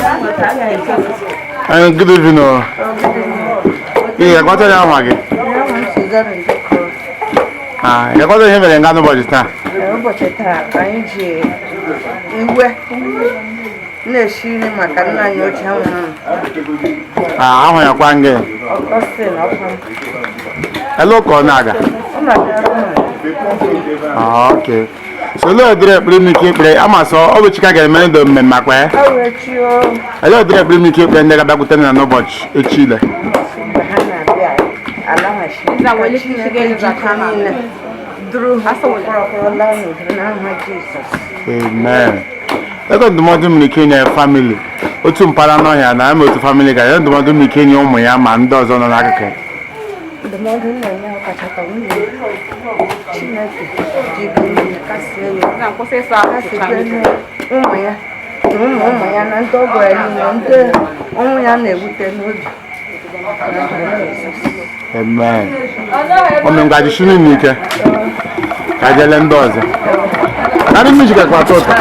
Good evening. Yeah, what are you making? You're going to have another body. Neshini makana nyocha ya kwange. Augustine opam. Hello Konaga. Okay. So lo dire bri mi ke pre amaso o be chika ga men do men makwa. Awechio. Hello dire bri mi ke pre ndega bakute na no boch echile. Bahana bia. Alamashi. Za wele kishige za kamina. Through for learning in the name of Jesus. Amen. Ego ndumodu mi Kenya family. Otu mpara no ya na otu family ga ya ndumodu mi Kenya ụmụ ya ma ndị ọzọ nọ n'akụkụ. Ndumodu nna ya ọkachata nwunye Chineke jibiri kasị ya. Na kwụsị ịsa ụmụ ya ụmụ ya na ndị ọgọ ya niile ndị ọnwụ ya na-ewute n'obi. Amen. Ome ngaji shinu n'ike. Ka jele ndị ọzọ. Nani mujika kwa toto?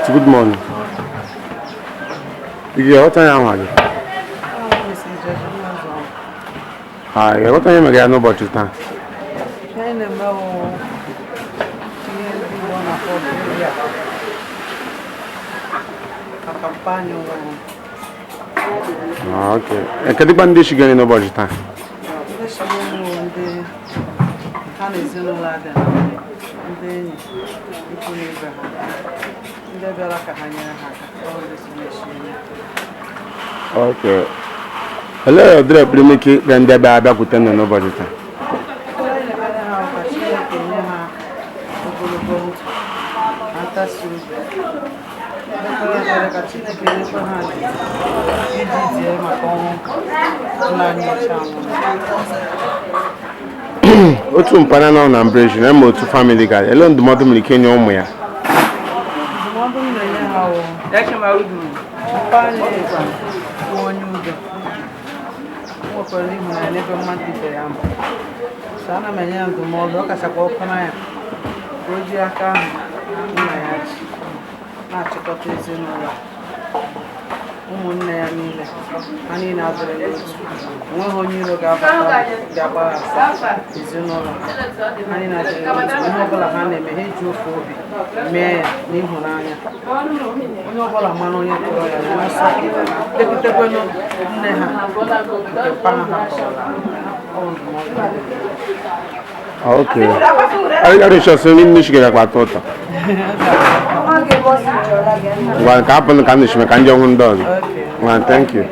Good morning. What time are you? Hi, what time are you? No, but you can. Okay. And can you band this again in the budget time? Okay. Hello, Dre, Primiki, then the baby could tell nobody. Otu mpana na na mbreji na mo otu family guy elo ndumodu mi Kenya ụmụ ya Ndumodu mi na ha o dachi ma udu mpani kwa onye udo mo ko ni mo na ebe mmadụ ibe ya mba sana menye ndumodu ọ kachakwa ọkụ na ya oji aka nna ya chi na-achịkọta ezinụlọ ụmụnne ya niile ha niile adịrị n'otu onweghị onye iro ga-abata ga-agbaghasa ezinụlọ ha niile adịrị n'otu ihe ọbụla ha na-eme ha eji ofe obi mee ya n'ịhụnanya onye ọbụla mara onye tụrụ ya na nsọ lekwutekwanụ nne ha nke mpana ha Okay. I just saw in Michigan about Tota. Well, Captain Kanish, can you do? Well, thank you.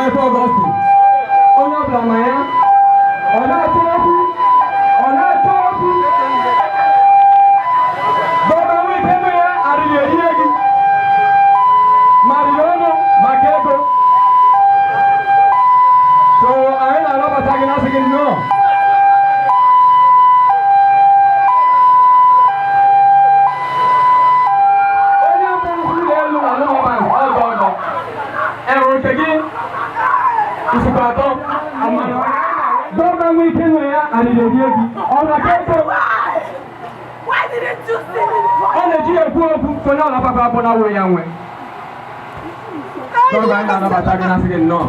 na-efe Augustine onye ọbụla ma ya ọ na-achọ okwu bọba nwe ike eme ya arịrị ehihie gị marịrị ọnụ maka ego so anyị na-anabata gị na-asị gị nnọọ onye mbụ ụlọ elu na anụmanụ ọgọ enwere nke gị isikwa atọ bọba nwe ike eme ya arịrị ehihie gị ọ na-aka ego ọ na-eji ekwu okwu onye ọlapapa abụ na wee ya nwe dọba anyị na-anabata gị na-asị gị nnọọ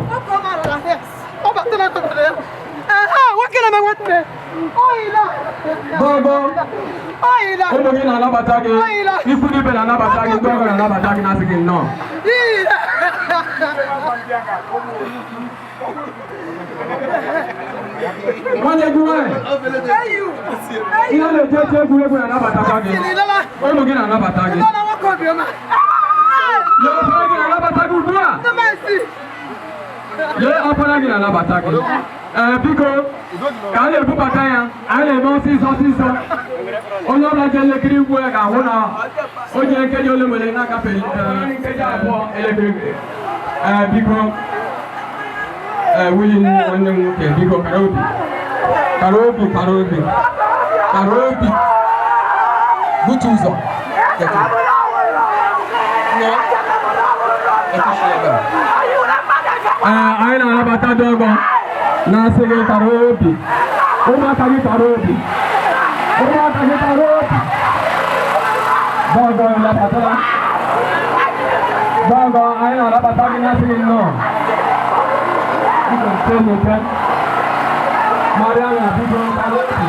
dọba ụmụ gị na-anabata gị ikwu n'ibe na-anabata gị ndị ọgọ na-anabata gị na-asị gị nnọọ nwanne gị nwanyị ihe na-eji eji egwuregwu na-anabata gị ụmụ gị na-anabata gị lee ọpara gị na-anabata gị ugbu a lee ọpara gị na-anabata gị biko ka a na-ebubata ya anyị na-eme ọsịsọ onye ọbụla ji elekere igwu ya ga-ahụ na onye nkeji ole nwere na-agafe nkeji abụọ elekere biko nwunye nwanne m nwoke biko kara obi butu ụzọ anyị na-anabata ndị ọgọ na-asị gị kara obi ụmụaka gị kara obi bọgọ nlabatara bọgọ anyị na-anabata gị na-asị gị nnọọ Maria na bido kalopi.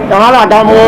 Janganlah kamu.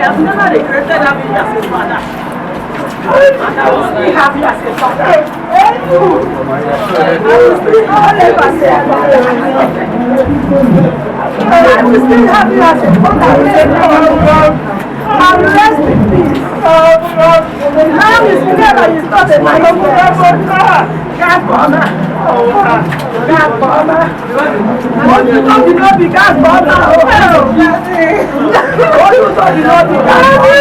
have never regretted having you as a father. And I will still have you as a father. I will still never say I will still have you as a father. And rest in peace. Now is together, you start a life. God, Mama. God, Mama. What you thought you not be God, Mama. Oh, what you thought you not be God,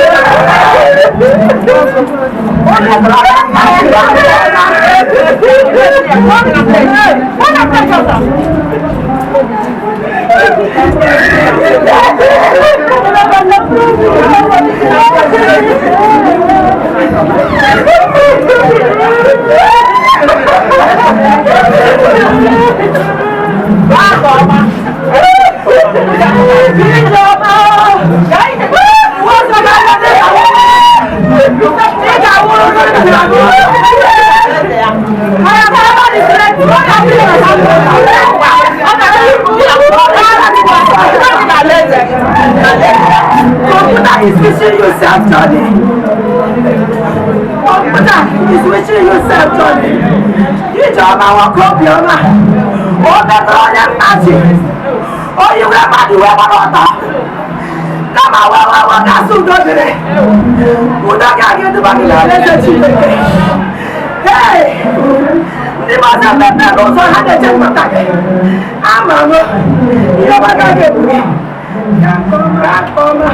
is wishing yourself, Johnny. Opara is wishing yourself, Johnny. You don't know what could be on that. Oh, that's all that magic. Oh, you remember the way what come on, what that's so good today. Who don't get the back of the hey, the mother of the people had a gentleman. I'm a you're going to get me. Come.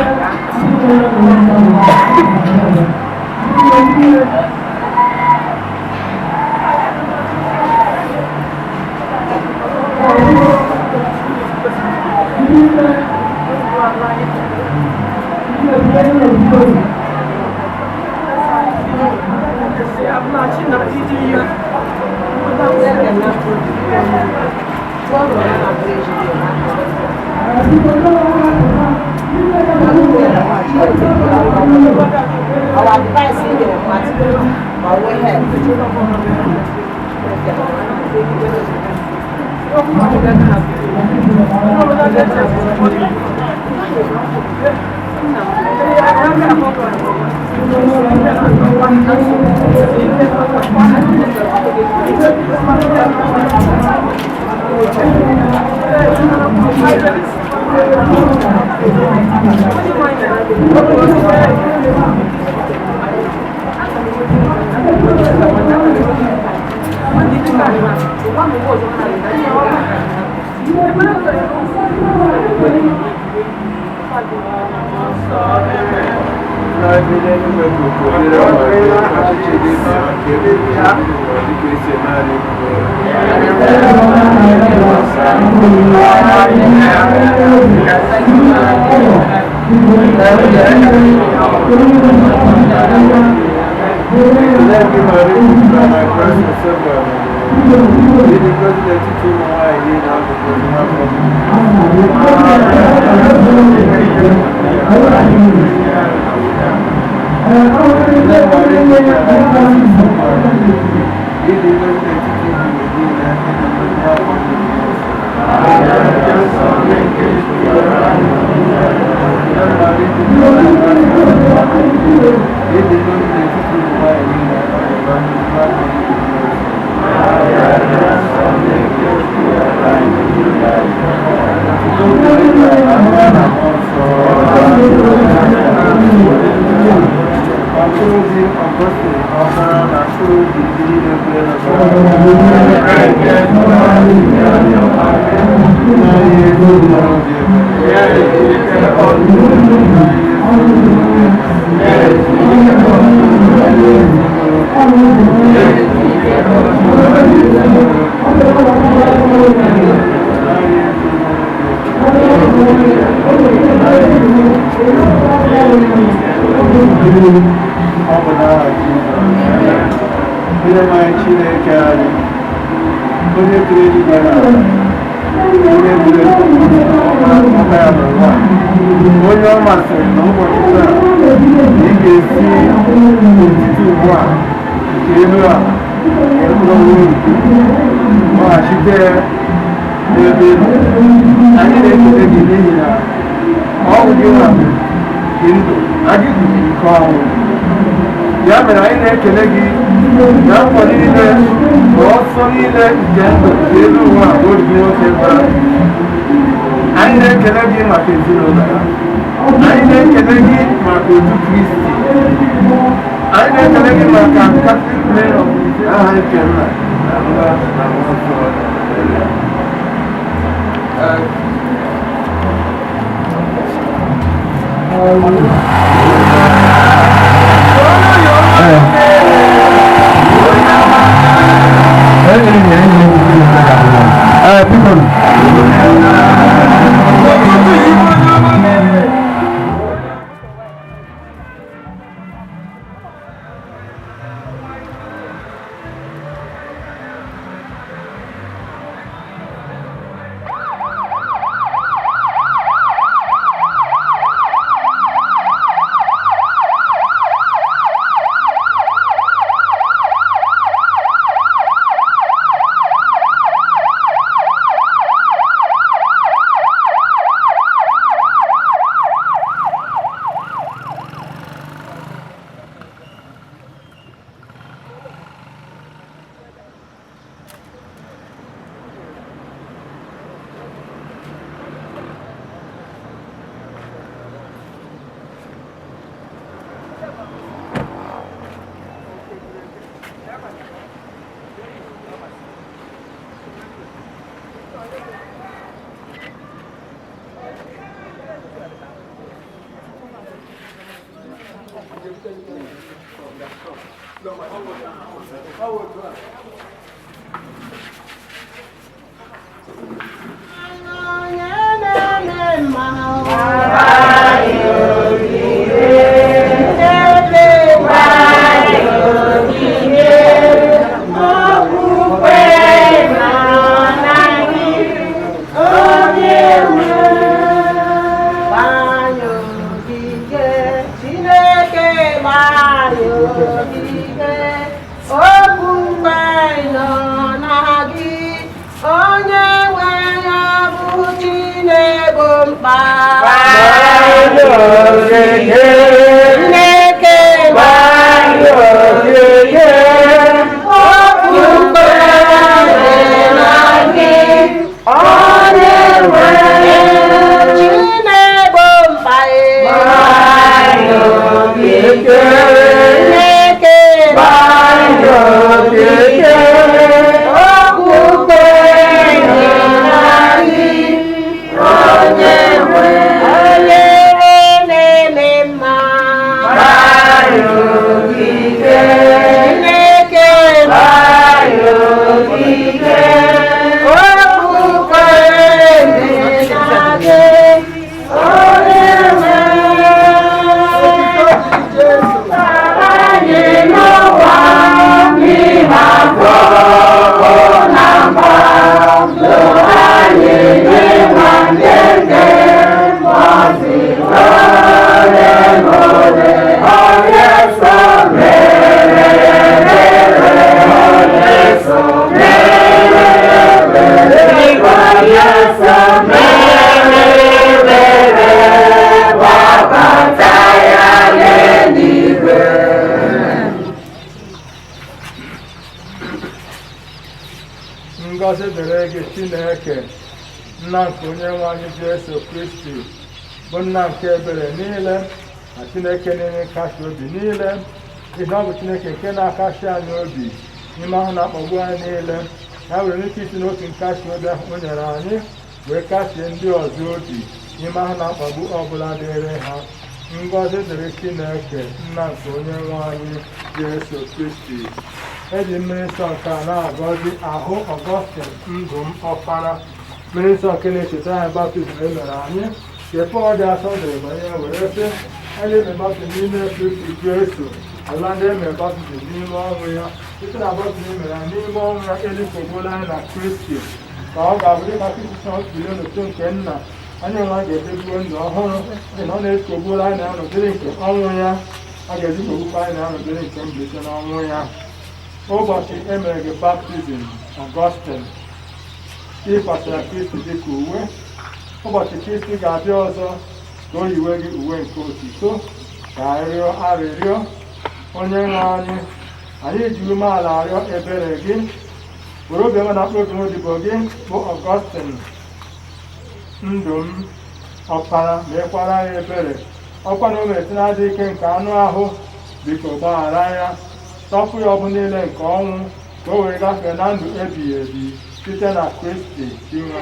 Our advice is in the party, but we have n'ebe anyị na-ekele gị n'ihi na ọnwụ gị nwa dị ndụ anyị guzi ike ọnwụ ya mere anyị na-ekele gị na afọ niile na ọsọ niile nke ndụ nke elu ụwa obi gị nwoke bara anyị na-ekele gị maka ezinụlọ ya anyị na-ekele gị maka otu Kristi anyị na-ekele gị maka Catholic Mayor of aha nke nna na nwa na nwa nsọ Ngozi dịrị gị Chineke nna nke onye nwe anyị Jesu Kristi bụ nna nke ebere niile na Chineke na-enye nkasi obi niile ihe ọ bụ Chineke nke na-akasi anyị obi n'ime ahụ na-akpagbu anyị niile ya were ike isi n'otu nkasi obi ahụ o nyere anyị wee kasie ndị ọzọ obi n'ime ahụ na-akpagbu ọbụla dịrị ha. Ngozi dịrị Chineke nna nke onye nwe anyị Jesu Kristi. Eji mmiri nsọ nke a na-agọzi ahụ Augustine Ndum Opara, mmiri nsọ nke na-echeta anyị baptizim e mere anyị nke Pọl dị asọ dịrị banye were sị anyị eme baptizim n'ime Kristi Jesu ala ndị emere baptizim n'ime ọnwụ ya site na baptizim mere anyị n'ime ọnwụ ya elikọgbuola anyị na Kristi ka ọ ga-abụ dịka Kristi tụlee n'otu nke nna anyị nwa ga-edebuo ndụ ọhụrụ dị na ọ na-ekogbuola anyị na ọnọdụrị nke ọnwụ ya a ga-ezikọgbukwa anyị na ọnọdụrị nke mbilite n'ọnwụ ya. Ụbọchị emere gị baptizim Augustine, ịkwasịra Kristi dịka uwe. Ụbọchị Kristi ga-abịa ọzọ ka o yiwe gị uwe nke otuto ka arịọ arịrịọ. Onye nwe anyị ji umeala arịọ ebere gị, were obiọma na mkpụrụ obi odibo gị bụ Augustine Ndum Opara mekwara ya ebere. Ọkwa na o metụ na-adị ike nke anụ ahụ, biko gbaghara ya, tọpụ ya ọbụ niile nke ọnwụ, ka o were gafee na ndụ ebighị ebi site na Kristi dị nwe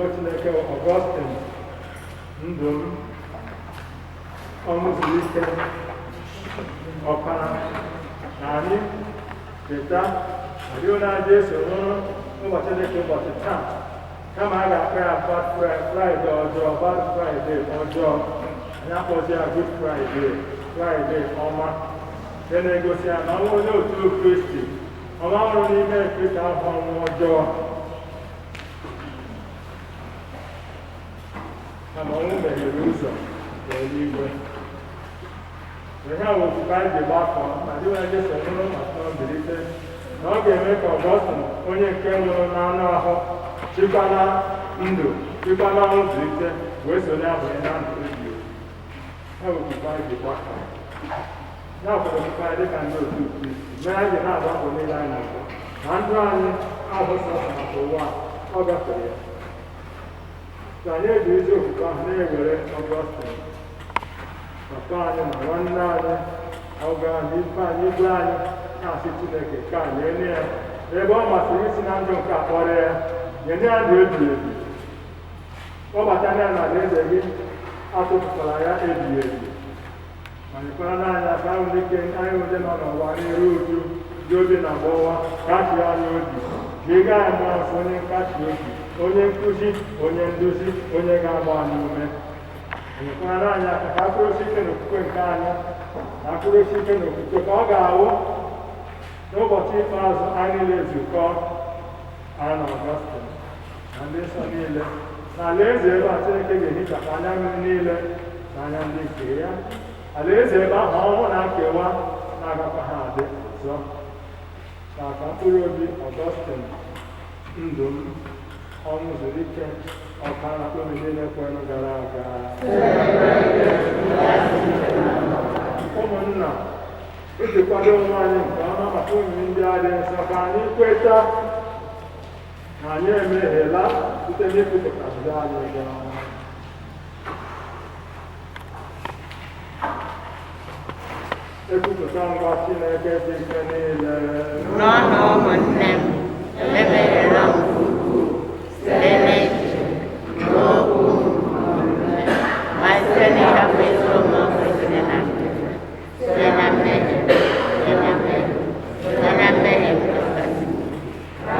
Augustine Ndum Onwuzurike Opara na anyị cheta adịghị na-adị eso n'ụbọchị dịka ụbọchị taa, kama a ga-akpọ ya Bad Friday ọjọọ, Bad Friday ọjọọ, anyị akpọzi ya Good Friday, Friday ọma, nke na-egosi ya na ọnwụ onye otu Kristi, ọnwa nwụrụ n'ime Kristi ahụ ọnwụ ọjọọ, kama ọnwụ meghere ụzọ n'eluigwe. Ihe a bụ ofufe anyị ji gbakọ ma dịwa ndị sonụrụ maka mbilite, na ọ ga-eme ka Ọgọstịn onye nke nwụrụ n'anụ ahụ chịkwana ndụ, chịkwana Onwuzurike wee sonye abụghị na ndụ ebighị ebi. Ha bụ ofufe anyị ji gbakọ. Ya kwere ofufe anyị dịka ndị otu Kristi, mee anyị na-agbapụ niile anyị na-agba. Na ndụ anyị ahụ sọsọ maka ụwa ọ gafere ya. Ka anyị eji ezi ofufe ahụ na-ewere Ọgọstịn, papa anyị na nwanne anyị, ọga anyị, ife anyị, igwe anyị, na-asị Chineke ka anyị enye ya ebe ọ masịrị isi na ndụ nke a kpọrọ ya, nye ya ndụ ebighị ebi. Kpọbata ya na alaeze gị, atụpụtara ya ebighị ebi. Ma nyekwara n'anya ka ahụ dịke anyị ndị nọ n'ụwa n'iru uju dị obi na gbọwa, kachi anyị obi, ga-ega anyị mmụọ nsọ onye nkachi obi, onye nkụzi, onye nduzi, onye ga-agba anyị ume. Nyekwara anyị aka ka akpụrụ osi ike n'okwukwe nke anyị, na akpụrụ osi ike n'okwukwe ka ọ ga-awụ n'ụbọchị ikpeazụ anyị niile zukọ anyị na Ọgọstịn na ndị nsọ niile na alaeze ebe a Chineke ga-ehichapụ anya mmiri niile na anya ndị nke ya. Alaeze ebe ahụ ọnwụ na nkewa na-agakwa ha adị ọzọ. Maka mkpụrụ obi Ọgọstịn Ndum Onwuzurike Opara obi niile kwenụ gara aga. Ụmụnna, iji kwado onwe anyị nke ọma maka onyinye ndị a dị nsọ, ka anyị kweta na anyị emehiela site n'ikwupụta ndị anyị dị ọma. Ekwupụta ngwa Chineke dị ike niile. N'ọnụ ụmụnne m, emehiela m site n'echiche, n'okwu, ma site n'ịhapụ ezi omume kwesịrị na nkịtị, site na mmehie m tụkwasị.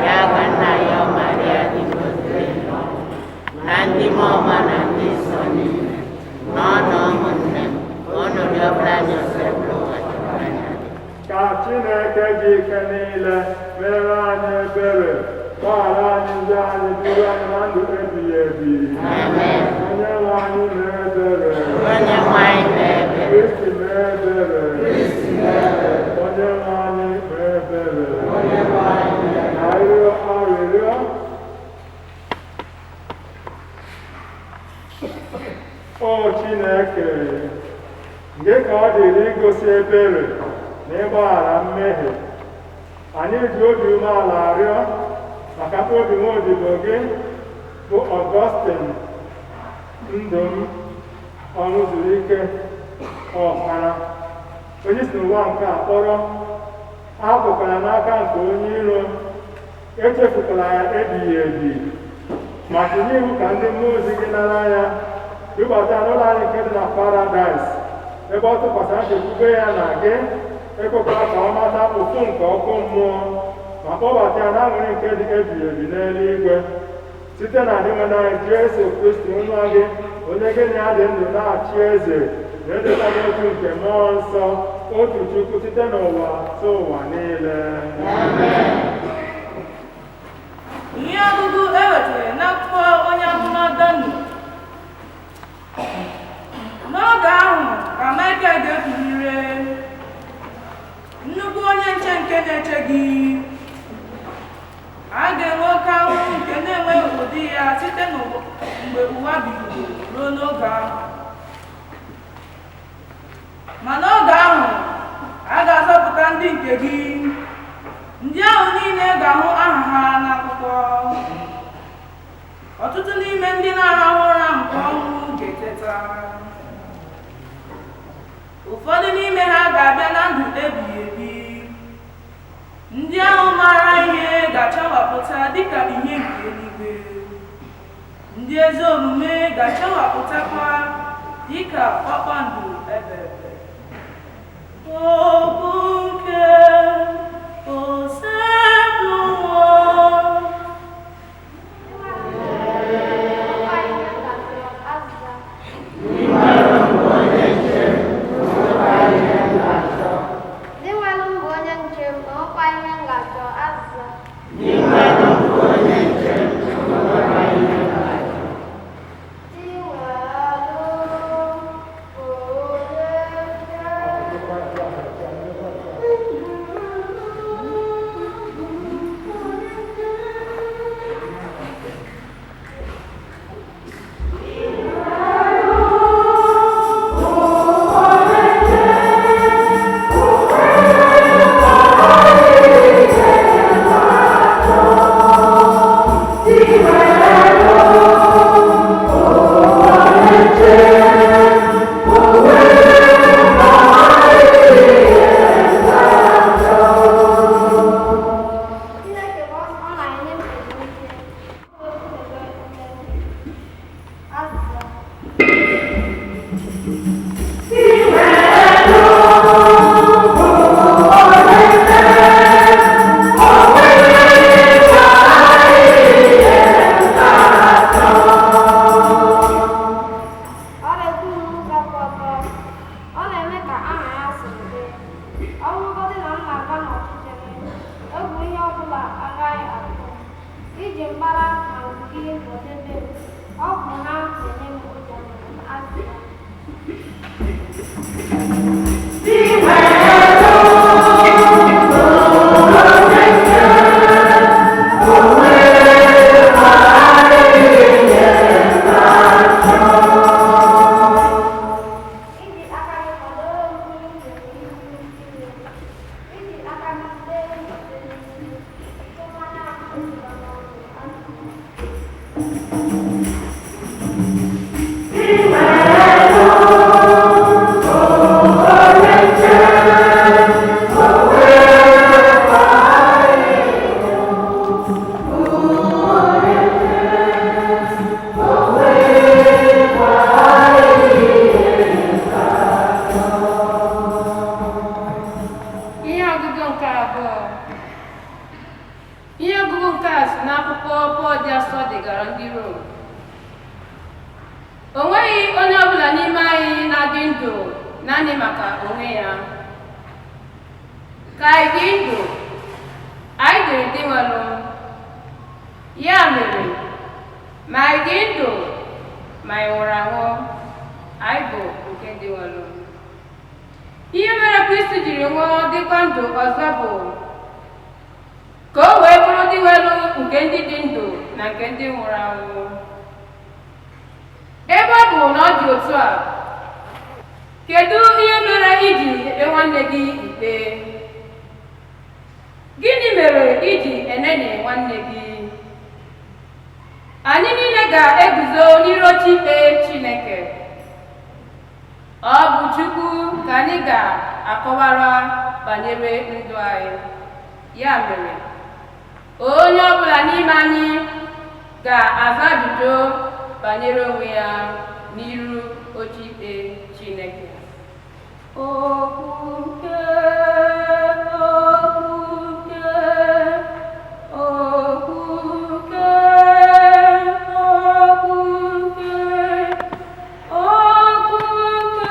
Ya ka nna ya Maria dị ngọzi na ndị mmụọ ọma na ndị nsọ niile, n'ọnụ ụmụnne m, unu rịọbara anyị ọsọ ka Chineke dị ike niile mere anyị ebere, gbaghara anyị ndị anyị, duru anyị na ndụ ebighị ebi. Onye nwe anyị mee ebere. Kristi mee ebere. Onye nwe anyị mee ebere. Chineke nke ka ọ dịrị igosi ebere na ịgbaghara mmehie. Anyị ji obi umeala arịọ maka obi nwaodibo gị bụ Augustine, Ndum, Onwuzurike, Opara, onye si n'ụwa nke a kpọrọ, apụkwala n'aka nke onye iro, echefukwala ya ebighị ebi, ma tinye iwu ka ndị mmụọ ozi gị nara ya bubata n'ụlọ anyị nke dị na Paradaịs, ebe ọ tụkwasịra nchekwube ya na gị, ekwekwala ka ọ mata ụfụ nke ọkụ mmụọ, ma kpọbata ya n'aṅụrị nke dị ebighị ebi n'eluigwe, site na adịnwena anyị Jesu Kristi nwa gị, onye gị na ya dị ndụ na-achị eze, na-edeta n'otu nke mmụọ nsọ, otu Chukwu site n'ụwa tụ ụwa niile. Ihe ọgụgụ ewetara n'akwụkwọ onye amụma Ndum. N'oge ahụ ka Michael ga-ekulire, nnukwu onye nche nke na-eche gị. A ga-enwe oke ahụhụ nke na-enweghị ụdị ya site mgbe ụwa bidoro ruo n'oge ahụ. Ma n'oge ahụ a ga-azọpụta ndị nke gị, ndị ahụ niile ga-ahụ aha ha n'akwụkwọ. Ọtụtụ n'ime ndị na-arahụ ụra nke ọnwụ ga-eteta. Ụfọdụ n'ime ha ga-abịa na ndụ ebighị ebi. Ndị ahụ maara ihe ga-achawapụta dịka ihe nke eluigwe. Ndị ezi omume ga-achawapụtakwa dịka kpakpando ebere. Okwu nke ihe mere Kristi jiri nwụọ dịkwa ndụ ọzọ bụ ka o wee bụrụ dị welu nke ndị dị ndụ na nke ndị nwụrụ anwụ. Ebe ọ bụ na ọ dị otu a, Kedu ihe mere iji ekpe nwanne gị ikpe? Gịnị mere iji enene nwanne gị? Anyị niile ga-eguzo n'iru oche ikpe Chineke. Ọ bụ Chukwu ka anyị ga-akọwara banyere ndụ anyị. Ya mere, onye ọbụla n'ime anyị ga-aza ajụjụ banyere onwe ya n'iru oche ikpe Chineke. Okwuke, okwuke, okwuke, okwuke, okwuke,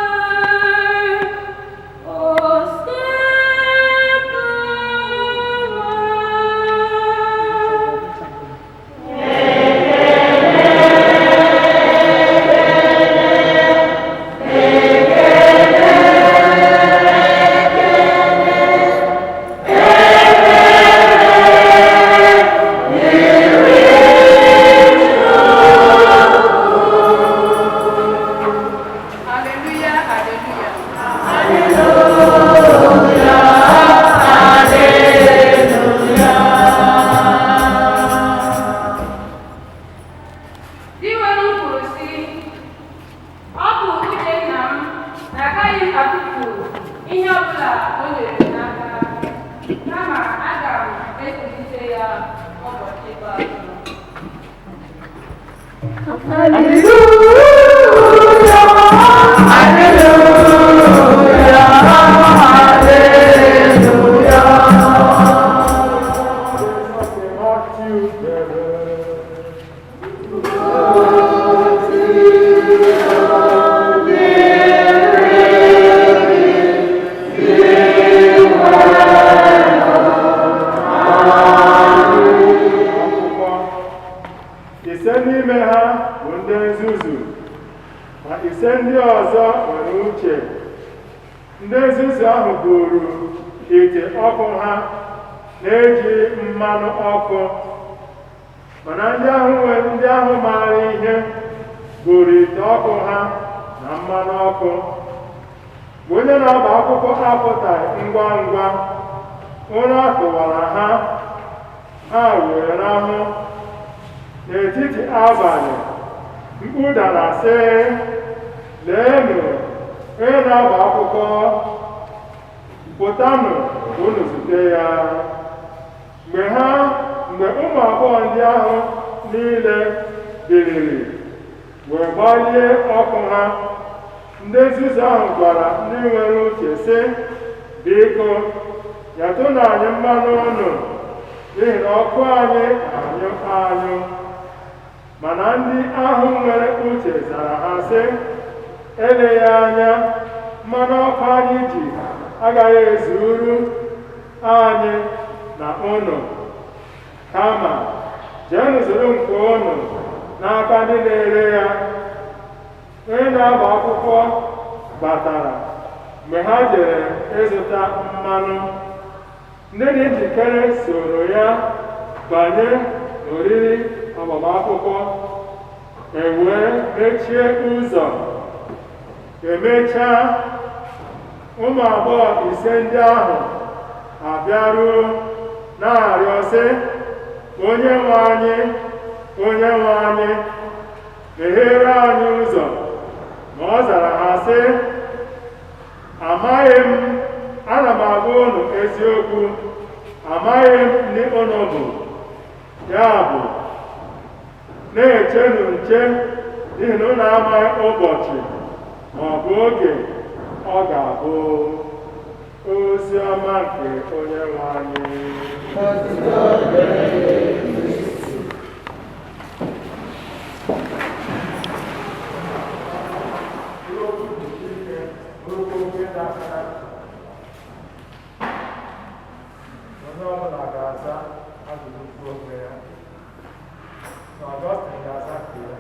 Augustine ga-asakere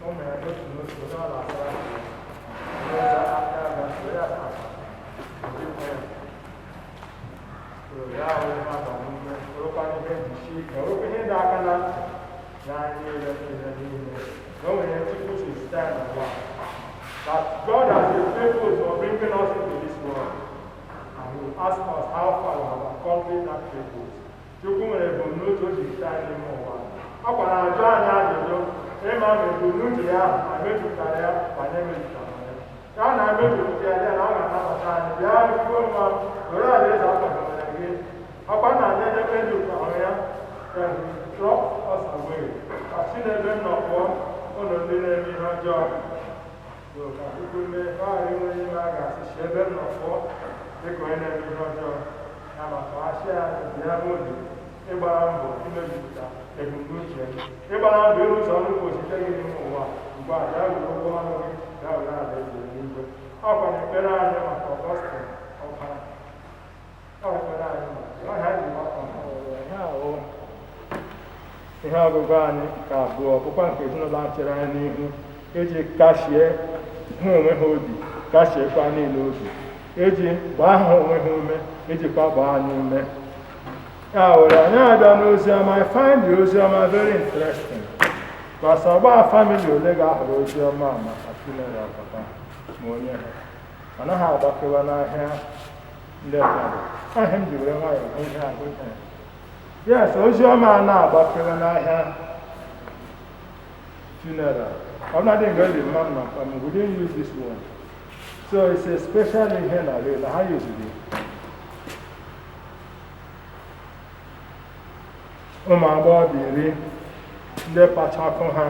ụmụ ya n'otu n'otu onye ọ na-asara ya ahụ mmadụ ọmụme orụkwana ihe njichi ike orụkwa ihe dị aka na ya niile niile niile na o nwere tupu chi site n'ụwa That God has been faithful for bringing us into this world. And He will ask us how far we have accomplished that purpose. Chukwu nwere ebumnuche o ji taa n'ime ụwa. Ọ gwara ajụ anyị ajụjụ ịma ma ebumnuche ya ma mejupụtara ya ma anyị emejupụtara ya. Ya na-emejupụta ya na ọ ga-anabata anyị bịa kwuo mma were alaeze akwadobere gị. Ọkwa na anyị emejupụtara ya drop us away. Ka si n'ebe m nọ pụọ ụlọ ndị na-eme ihe ọjọọ. So ka Chukwu mee ka ọ ghara inwe ihe a ga-asị si ebe m nọ pụọ dịka onye na-eme ihe ọjọọ. Ya maka asị ya bịa n'oge ịgbara mbọ imejupụta ebumnuche ịgbara mbọ ịrụzi ọrụ mkpochite gị n'ime ụwa ugbu a bịa were ụgwọ ọrụ gị bịa were alaeze n'igwe. Ọkwa na ekpere anyị maka Augustine Opara. Ọ ekpere anyị maka ọhịa ji gbakọ ihe ahụ ihe ọgụgụ anyị nke abụọ bụkwa nke ezinụlọ anyị chere anyị n'ihu iji kashie hụ onwe ha obi kashiekwa niile obi iji gbaa ha onwe ha ume ijikwa gbaa anyị ume. Ya were anyị abịa n'oziọma. I find the oziọma very interesting. Because ọgba family ole ga-ahụrụ oziọma maka funeral papa ma onye ha ọ naghị agbakewa n'ahịa ndị mmadụ. Ahịa m ji were nwayọọ hụ ihe ahụ ihe. Yes, oziọma a na-agbakewa n'ahịa funeral. I'm not even going to man my family. We didn't use this one. So it's a special in here now. How you use it? Ụmụ agbọghọ iri ndị kpachakụ ha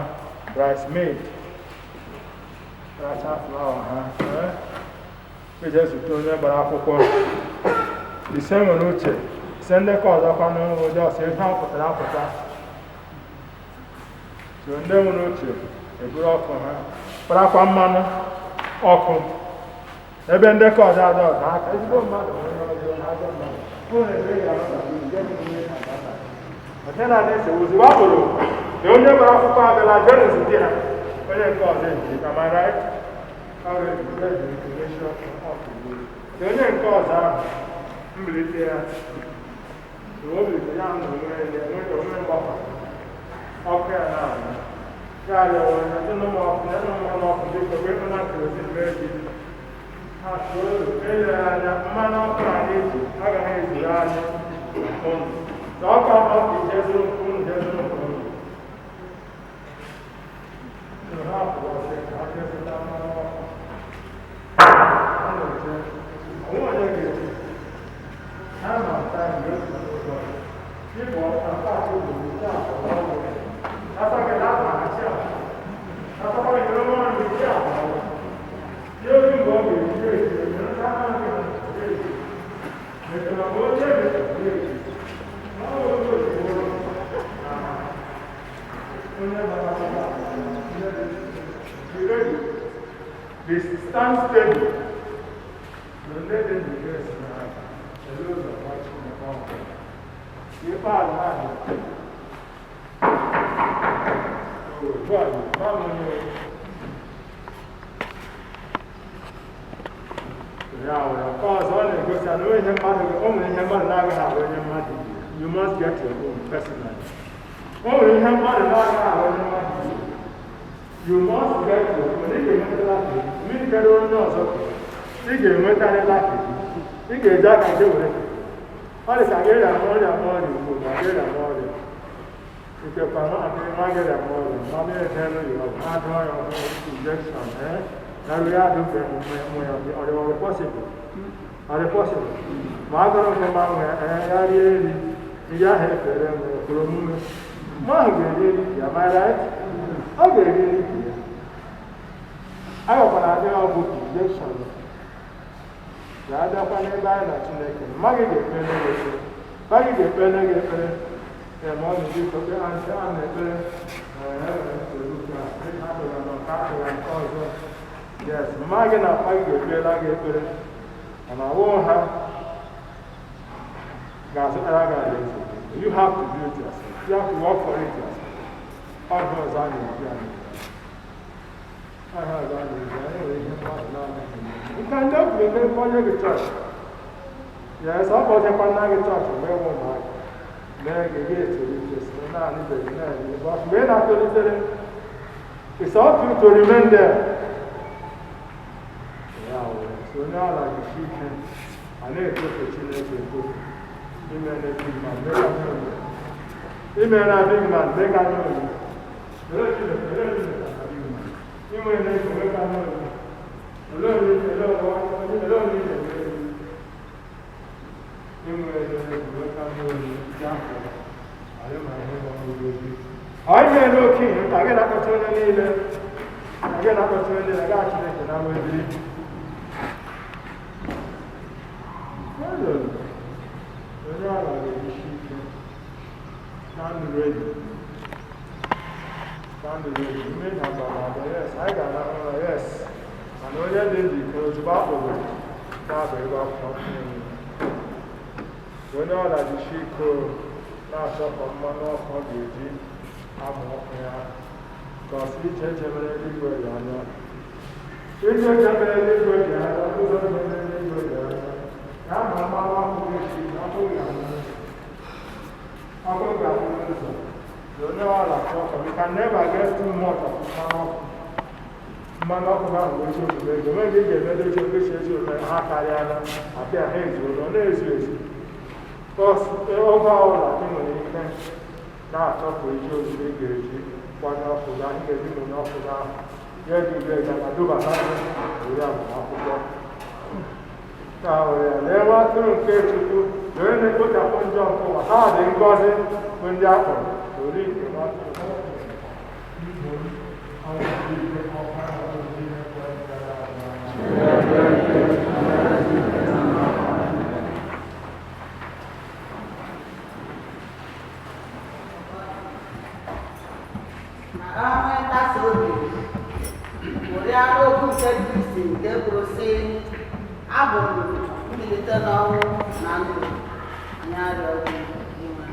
bridesmaid racha flawa ha eji ezute onye gbara akwụkwọ ise nwere uche ise ndị ka ọzọkwa n'ụdị ọsọ ihe ha pụtara apụta. So ndị nwere uche eburu ọkụ ha kparakwa mmanụ ọkụ ebe ndị ka ọzọ adọ ọzọ aka ezigbo mmadụ nwere ọzọ ha adọ mmadụ ụlọ ebe ya ọdịna na-ese ozugbo a bụrụ na onye gbara akwụkwọ abịala jenis di ha onye nke ọzọ ejiri ka mara na onye nke ọzọ ahụ mbilite ya obilite ya na onwe mgbakọ ọkụ ya na-ahụ ya rịọrọ ya ndị n'ụmụọkụ ya n'ụmụ ọkụ dị ka wee na kerozin mee ji ha tụrụ ele anya mmanụ ọkụ a na-eji agaghị ezuru anyị ụnụ na ọkụ ọkụ ijezuru ụnụ jezuru ụnụ ha pụrụsị ka ha jezụta mmanụ ọkụ onwe onye ga-eji ha na-ata mgbe otu ụzọ ịbụ ọka paakị obodo nke akọrọ ọgwụ asa gị na-ata achị a asakwa gị n'ụmụ ọrụ nke akọrọ ihe ozi mgbe ọ ga-eji eji eji nta ha gị na eji mekana mgbe onye ga-eji eji This stand steady. The lady in the dress now, the loads of watching the phone. You are mad. Oh, God, Mama, yeah, of course, only because I know him, only him, now you must get your own personally. Only him, you must get your own. You get on yours. You get mentally lucky. You get that I do it. All this I get a more than more, I get a more. If you cannot, I get a more. Mommy, I tell you, I don't have injection, eh? Now we are doing or possible. Are they possible? Margaret come out and you are happy for a moment. Margaret, am I right? I get it. I have an idea of injection. The other one is by the Maggie get penny. Maggie get penny. And one is you for the answer and the yes, Maggie and I get penny. And I won't have gas. You have to do it yourself. You have to work for it yourself. Others are in I have done it. You can just be there for the church. Yes, I was a Panagi church, and where one night. Then you get to this, but when I told you, it's up to you to remain there. onye ala jisi ike a na-etofe Chineke etofe ime na-ebi mma mmekanye onye ime na-adịghị mma mmekanye onye inwe na-eke mmekanye onye ele onye anyị na-ele okenye nta gị na-akọta onye niile gị na-akọta onye niile gaa Chineke na nweziri onye ala ga-ejisi ike stand ready ime na gbara yes anyị ga-ana ụlọ yes mana onye dị njikere ozugbo akpụrụ na-abụ ebe akwụkwọ onye ọla jisi ike na-achọkọ mmanụ ọkụ ọ ga-eji amụ ọkụ ya ka ọsị iche chebere eluigwe dị anya iche chebere eluigwe dị anya ụzọ chebere eluigwe dị anya ya ma mmanụ ọkụ ga-esi abụghị amụ ụzọ onye ọla chọkọ we can never get too much of mmanụ ọkụ ahụ eji omume ego nweghị ị ga-emedo eji ogechi ezi omume ha karịala abịa ha ezuola ọ na-ezu ezu oge ọbụla ị nwere ike na-achọpụ iji omume ga-eji kwanye ọkụ ga ị ga-eji n'onye ọkụ ahụ ya ejibe ga na dubata ori agbamakwụkwọ ka were ya lee nwa atụrụ nke Chukwu were na-ekpochapụ njọ nke ụwa ha dị ngọzi bụ ndị akpọrọ ori nke okwu nke Kristi nke kwuru sị abụ m mbilite n'ọnwụ na ndụ anyị arịọ gị inwe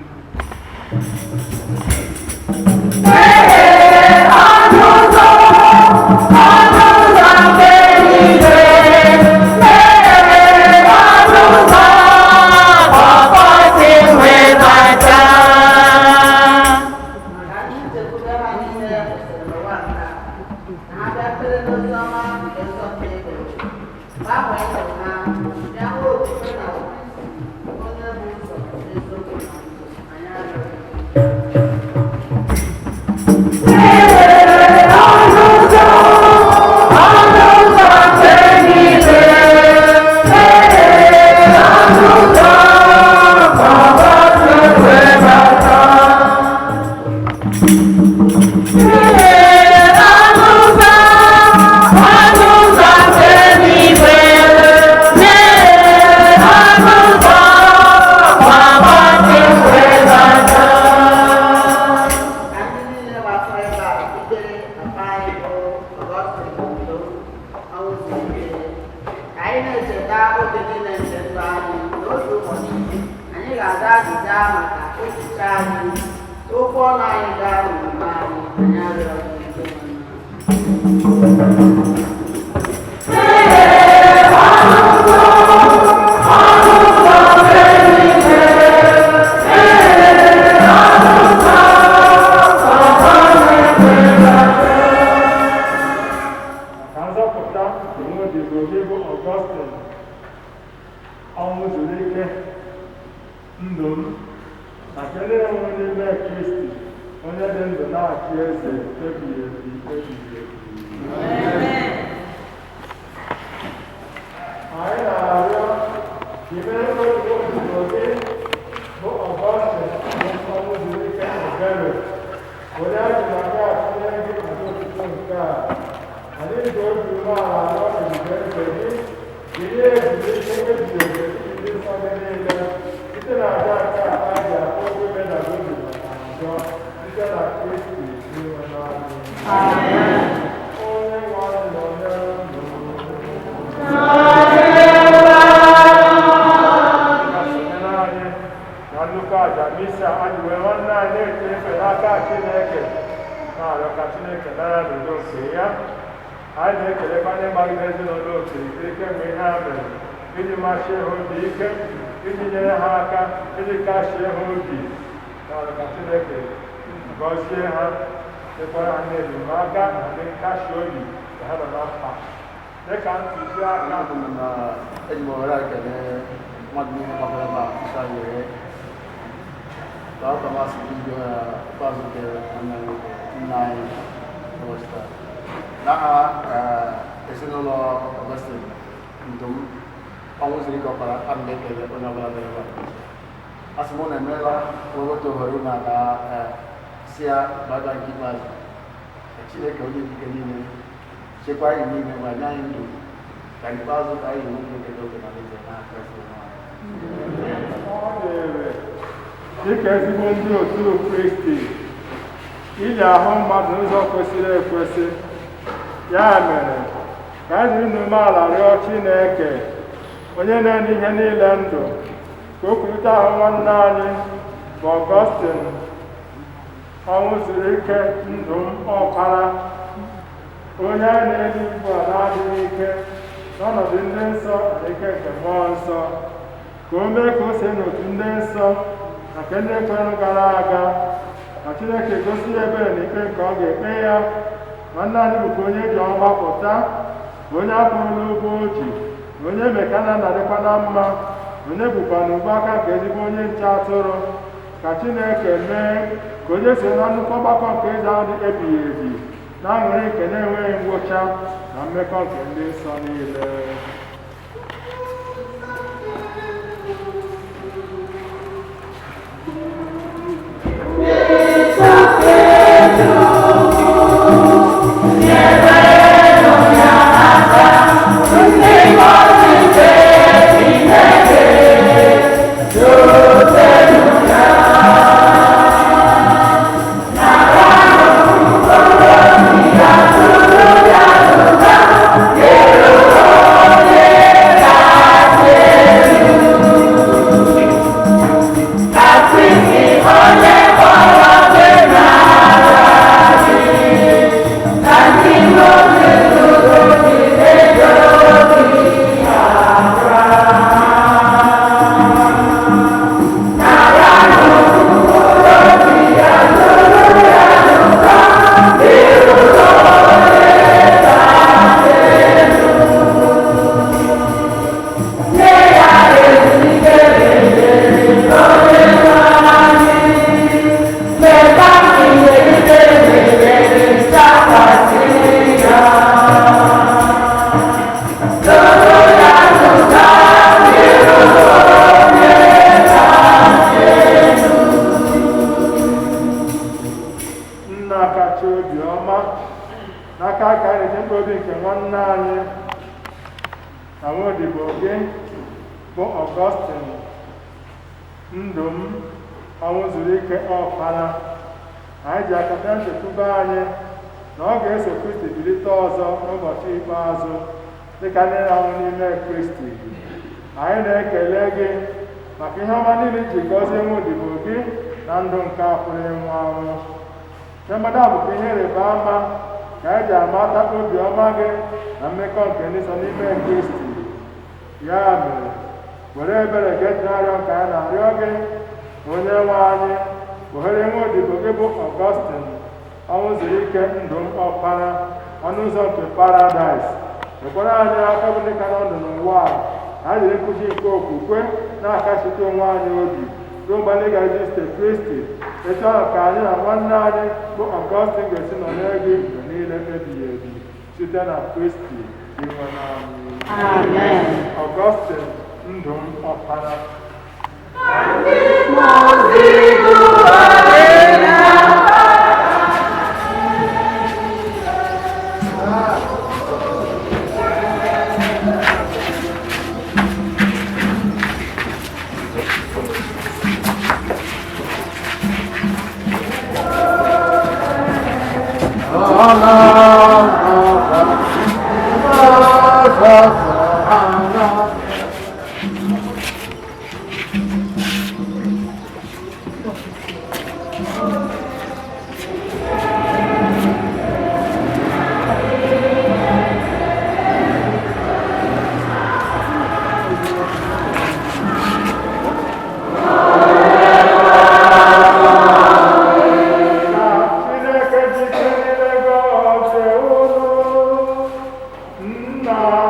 Augustine Onwuzurike Ndum na kedu enwe n'ime Kristi onye dị ndụ na-achị eze ebighị ebi. Anyị na-arịọ ime ozugbo gị bụ Augustine Onwuzurike Ndum onye anyị na-aga atụnye gị maka otuto nke a anyị ji obi umeala arịọ ebube eze gị jiri ezumike ebighị ebi nsọ gị niile site na aja nke a ji akpọ obe na gobi maka njọ site na Kristi inwe n'anyị. Onye nwanyị nọ n'elu na nnukwu aja misa anyị wee nwanne anyị na-eche efe n'aka Chineke na-arịọ ka Chineke nara n'udo nke ya. Anyị na-ekelekwa ndị gbagide ezinụlọ okirikiri kemgbe ihe ha mere iji machie ha obi ike iji nyere ha aka iji kachie ha obi na-arịọ ka Chineke gọzie ha dịkwara ha n'enyemaka na ndị nkasi obi ka ha nọ na mkpa dịka ntụziaka na ejimọra ekele mmadụ niile gbakọrọ ebe a ịsa yere ka ọ kamasị ijo ya ikpeazụ nke nna anyị ụbọchị taa n'aha ezinụlọ Augustine Ndum Onwuzurike Opara a na-ekele onye ọbụla mere ebe a sị m na emeela nweweta ohere na aga si ya baba nke ikpeazụ Chineke onye ikike niile chekwa anyị niile ma nye anyị ndụ ka ikpeazụ ka anyị nwoke ekele oge na n'eze n'aka ọ dịrị dịka ezigbo ndị otu Kristi ili ahụ mmadụ n'ụzọ kwesịrị ekwesị ya mere ka anyị dị umeala rịọ Chineke onye na-enye ihe niile ndụ ka o kwurịta ahụ nwanne anyị bụ Augustine Onwuzurike Ndum Opara onye anyị na-eli ugbu a na-adịghị ike n'ọnọdụ ndị nsọ na ike nke mmụọ nsọ ka o mee ka o si n'otu ndị nsọ na nke ndị kwerụ gara aga na Chineke gosi ya ebere na ikpe nke ọ ga-ekpe ya nwanne anyị bụkwa onye ji ọgbapụta bụ onye akwụrụla ụgwọ oji na onye meka na nnadịkwa na mma onye bụkwa na ugbo aka nke ezigbo onye nche atụrụ ka Chineke mee ka onye si na nnukwu ọgbakọ nke eze ahụ dị ebighị ebi na aṅụrị nke na-enweghị ngwụcha na mmekọ nke ndị nsọ niile. bụ Augustine Ndum Onwuzurike Opara. Anyị ji akata nchekwube anyị na ọ ga-eso Kristi bilite ọzọ n'ụbọchị ikpeazụ dịka ndị na-anwụ n'ime Kristi. Anyị na-ekele gị maka ihe ọma niile ji gọzie nwa odibo gị na ndụ nke apụrụ ịnwụ anwụ. Chemada bụkwa ihe ịrịba ama ka anyị ji amata obiọma gị na mmekọ nke ndị so n'ime Kristi. Ya mere, were ebere gị arịọ ka anyị na-arịọ gị onye nwe anyị, ohere nwa odibo gị bụ Augustine Onwuzurike Ndum Opara, ọnụ ụzọ nke Paradaịs. Ekwere anyị aka bụ ndị ka nọ ndụ n'ụwa a, anyị jiri nkụzi nke okwukwe na-akachite onwe anyị obi ruo mgbe anyị ga-ezute Kristi. Etu ahụ ka anyị na nwanne anyị bụ Augustine ga-esi nọnyere gị mgbe niile ebighị ebi site na Kristi inwe naanị. Amen. Augustine Ndum Opara. Nah.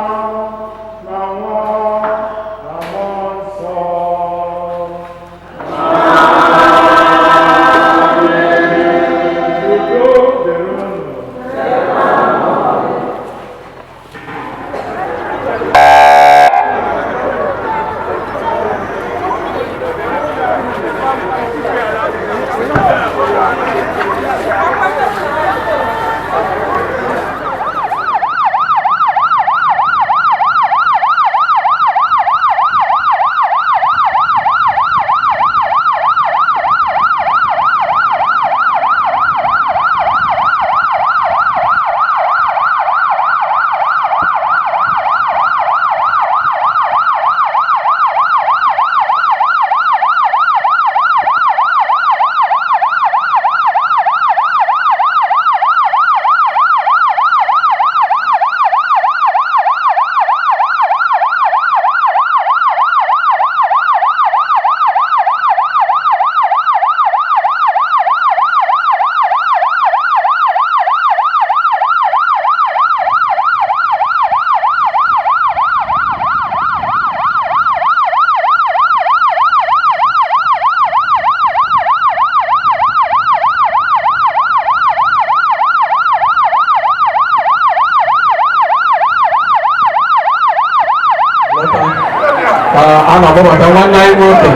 na-akpọbata nwanne anyị nwoke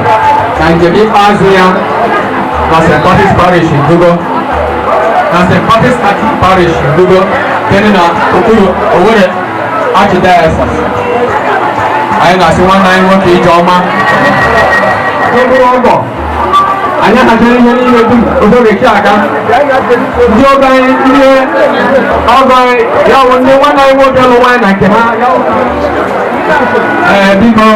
na njem ikpeazụ ya na St. Patrick's Parish Ndugo na St. Patrick's Parish Ndugo nke na okpuru Owerri Archdiocese. Anyị na-asị nwanne anyị nwoke Ijeọma n'okpuru ọgbọ anyị haziri ihe niile dum Onwuzurike aga ndị ọgọ anyị ndị ọgọ ya bụ ndị nwanne anyị nwoke lụ nwaanyị na nke ha biko